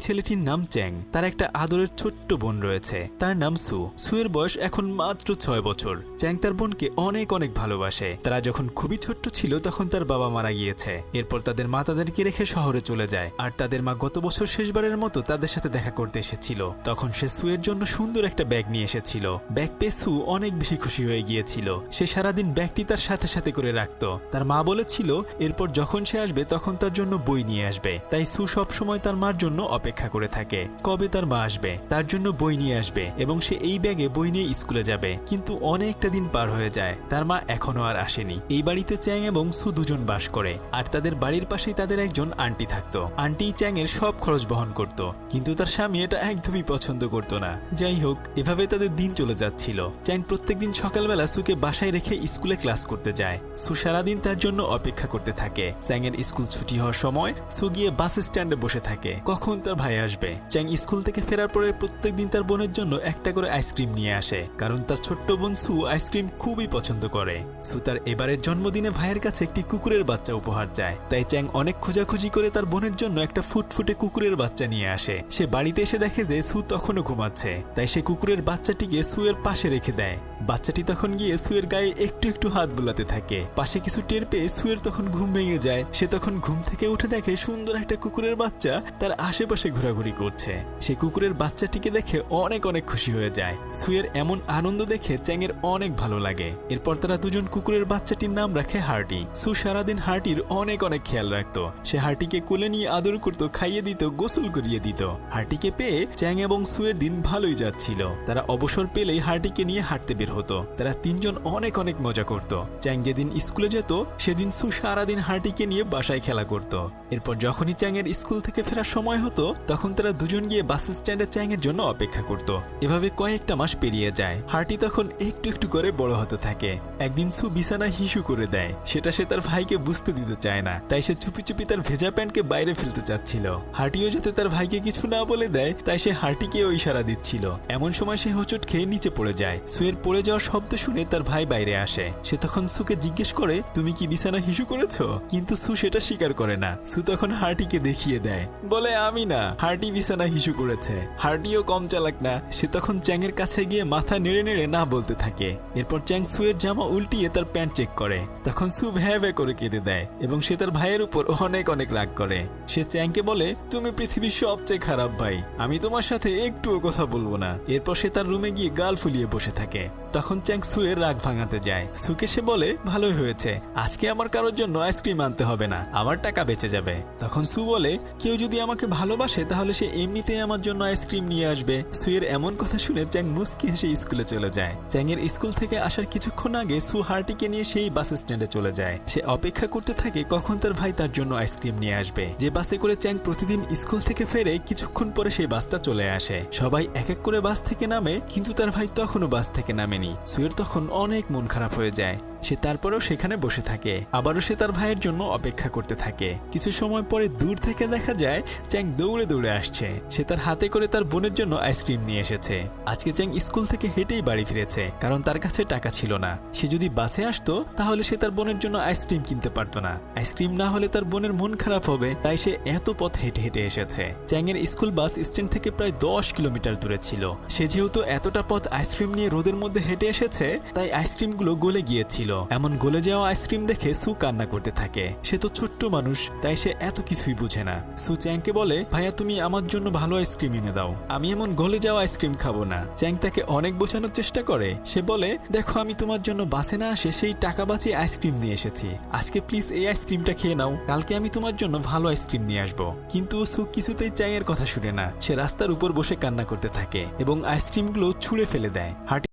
ছেলেটির নাম চ্যাং। তার একটা আদরের ছোট্ট বোন রয়েছে, তার নাম সু। সুয়ের বয়স এখন মাত্র 6 বছর। চ্যাং তার বোনকে অনেক অনেক ভালোবাসে। তারা যখন খুবই ছোট্ট ছিল তখন তার বাবা মারা গিয়েছে। এরপর তাদের মা তাদেরকে রেখে শহরে চলে যায়, আর তাদের মা গত বছর শেষবারের মতো তাদের সাথে দেখা করতে এসেছিল। তখন সে সুয়ের জন্য সুন্দর একটা ব্যাগ নিয়ে এসেছিল। ব্যাগ পেয়ে সু অনেক বেশি খুশি হয়ে গিয়েছিল। সে সারাদিন ব্যাগটি তার সাথে সাথে করে রাখত। তার মা বলেছিল এরপর যখন সে আসবে তখন তার জন্য বই নিয়ে আসবে। তাই সু সব সময় তার মার জন্য অপেক্ষা করে থাকে কবে তার মা আসবে, তার জন্য বই নিয়ে আসবে এবং সে এই ব্যাগে বই নিয়ে স্কুলে যাবে। কিন্তু অনেকটা দিন পার হয়ে যায়, তার মা এখনো আর আসেনি। এই বাড়িতে চ্যাং এবং সু দুজন বাস করে, আর তাদের বাড়ির পাশেই তাদের একজন আন্টি থাকতো। আন্টি চ্যাং এর সব খরচ বহন করত, কিন্তু তার স্বামী এটা একদমই পছন্দ করতো না। যাই হোক, এভাবে তাদের দিন চলে যাচ্ছিল। চ্যাং প্রত্যেকদিন সকালবেলা সুকে বাসায় রেখে স্কুলে ক্লাস করতে যায়। সু সারাদিন তার জন্য অপেক্ষা করতে থাকে। চ্যাং এর স্কুল ছুটি হওয়ার সময় সু গিয়ে বাস স্ট্যান্ডে বসে থাকে কখন তার ভাই আসবে। চ্যাং স্কুল থেকে ফেরার পরে প্রত্যেকদিন তার বোনের জন্য একটা করে আইসক্রিম নিয়ে আসে, কারণ তার ছোট্ট বোন সু আইসক্রিম খুবই পছন্দ করে। সু তার এবারের জন্মদিনে ভাইয়ের কাছে একটি কুকুরের বাচ্চা উপহার চায়, তাই চ্যাং অনেক খোঁজাখুঁজি করে তার বোনের জন্য একটা ফুটফুটে কুকুরের বাচ্চা নিয়ে আসে। সে বাড়িতে এসে দেখে যে সু তখনও ঘুমাচ্ছে, তাই সে কুকুরের বাচ্চাটিকে সুয়ের পাশে রেখে দেয়। বাচ্চাটি তখন গিয়ে সুয়ের গায়ে একটু একটু হাত বুলাতে থাকে। পাশে কিছু টের পেয়ে সুয়ের তখন ঘুম ভেঙে যায়। সে তখন ঘুম থেকে উঠে দেখে সুন্দর একটা কুকুরের বাচ্চা তার আশেপাশে ঘোরাঘুরি করছে। সে কুকুরের বাচ্চাটিকে দেখে অনেক অনেক খুশি হয়ে যায়। সুয়ের এমন আনন্দ দেখে চ্যাংয়ের অনেক ভালো লাগে। এরপর তারা দুজন কুকুরের বাচ্চাটির নাম রাখে হার্টি। সু সারাদিন হার্টির অনেক অনেক খেয়াল রাখতো। সে হার্টিকে কোলে নিয়ে আদর করতো, খাইয়ে দিত, গোসল করিয়ে দিত। হার্টিকে পেয়ে চ্যাং এবং সুয়ের দিন ভালোই যাচ্ছিল। তারা অবসর পেলেই হার্টিকে নিয়ে হাঁটতে বের হতো। তারা তিনজন অনেক অনেক মজা করত। চ্যাং যেদিন স্কুলে যেত সেদিন সু সারাদিন হার্টিকে নিয়ে বাসায় খেলা করত। এরপর যখনই চ্যাংয়ের স্কুল থেকে ফেরার সময় হতো তখন তারা দুজন গিয়ে বাস স্ট্যান্ডে চ্যাংয়ের জন্য অপেক্ষা করত। এভাবে কয়েকটা মাস পেরিয়ে যায়। হার্টি তখন একটু একটু করে বড় হতে থাকে। একদিন সু বিছানা হিসু করে দেয়, সেটা সে তার ভাইকে বুঝতে দিতে চায় না, তাই সে চুপি চুপি তার ভেজা প্যান্টকে বাইরে ফেলতে চাচ্ছিল। হার্টিও যাতে তার ভাইকে কিছু না বলে দেয় তাই সে হার্টিকেও ইশারা দিচ্ছিল। এমন সময় সে হোঁচট খেয়ে নিচে পড়ে যায়। সুয়ের পড়ে যাওয়ার শব্দ শুনে তার ভাই বাইরে আসে। সে তখন সুকে জিজ্ঞেস করে তুমি কি বিছানা হিসু করেছো? কিন্তু সু সেটা স্বীকার করে না। সু তখন হার্টিকে দেখিয়ে দেয়, বলে আমি না, হার্টি বিছানা হিসু করেছে। হার্টিও কম চালাক না, সে তখন চ্যাংয়ের কাছে গিয়ে মাথা নেড়ে নেড়ে না বলতে থাকে। এরপর চ্যাং সুয়ের জামা উল্টিয়ে তার প্যান্ট চেক করে। তখন সু ভ্যা ভ্যা করে কেঁদে দেয় এবং সে তার ভাইয়ের উপর অনেক অনেক রাগ করে। সে চ্যাংকে বলে তুমি পৃথিবীর সবচেয়ে খারাপ ভাই, আমি তোমার সাথে একটুও কথা বলবো না। এরপর সে তার রুমে গিয়ে গাল ফুলিয়ে বসে থাকে। তখন চ্যাং সুয়ের রাগ ভাঙাতে যায়। সুকে সে বলে ভালোই হয়েছে, আজকে আমার কারোর জন্য আইসক্রিম আনতে হবে না, আমার টাকা বেঁচে যাবে। তখন সু বলে কেউ যদি আমাকে ভালোবাসে তাহলে সে এমনিতেই আমার জন্য আইসক্রিম নিয়ে আসবে। সুয়ের এমন কথা শুনে চ্যাং মুস্কি হেসে স্কুলে চলে যায়। চ্যাংয়ের স্কুল থেকে আসার কিছুক্ষণ আগে সু হার্টিকে নিয়ে সেই বাস স্ট্যান্ডে চলে যায়। সে অপেক্ষা করতে থাকে কখন তার ভাই তার জন্য আইসক্রিম নিয়ে আসবে। যে বাসে করে চ্যাং প্রতিদিন স্কুল থেকে ফেরে কিছুক্ষণ পরে সেই বাসটা চলে আসে। সবাই এক এক করে বাস থেকে নামে, কিন্তু তার ভাই তখনও বাস থেকে নামেনি। সুয়ের তখন অনেক মন খারাপ হয়ে যায়। সে তারপরেও সেখানে বসে থাকে। আবারও সে তার ভাইয়ের জন্য অপেক্ষা করতে থাকে। কিছু সময় পরে দূর থেকে দেখা যায় চ্যাং দৌড়ে দৌড়ে আসছে। সে তার হাতে করে তার বোনের জন্য আইসক্রিম নিয়ে এসেছে। আজকে চ্যাং স্কুল থেকে হেঁটেই বাড়ি ফিরেছে, কারণ তার কাছে টাকা ছিল না। সে যদি বাসে আসতো তাহলে সে তার বোনের জন্য আইসক্রিম কিনতে পারতো না। আইসক্রিম না হলে তার বোনের মন খারাপ হবে, তাই সে এত পথ হেঁটে হেঁটে এসেছে। চ্যাংয়ের স্কুল বাস স্ট্যান্ড থেকে প্রায় 10 কিলোমিটার দূরে ছিল। সে যেহেতু এতটা পথ আইসক্রিম নিয়ে রোদের মধ্যে হেঁটে এসেছে তাই আইসক্রিমগুলো গলে গিয়েছিল। এমন গলে যাওয়া আইসক্রিম দেখে সু কান্না করতে থাকে। সে তো ছোট্ট মানুষ, তাই সে এত কিছুই বুঝে না। সু চ্যাংকে বলে ভাইয়া তুমি আমার জন্য ভালো আইসক্রিম এনে দাও, আমি এমন গলে যাওয়া আইসক্রিম খাবো না। চ্যাং তাকে অনেক বোঝানোর চেষ্টা করে। সে বলে দেখো আমি তোমার জন্য বাসে না আসে সেই টাকা বাঁচিয়ে আইসক্রিম নিয়ে এসেছি, আজকে প্লিজ এই আইসক্রিমটা খেয়ে নাও, কালকে আমি তোমার জন্য ভালো আইসক্রিম নিয়ে আসবো। কিন্তু সু কিছুতেই চ্যাংয়ের কথা শুনে না। সে রাস্তার উপর বসে কান্না করতে থাকে এবং আইসক্রিমগুলো ছুঁড়ে ফেলে দেয়। হার্টি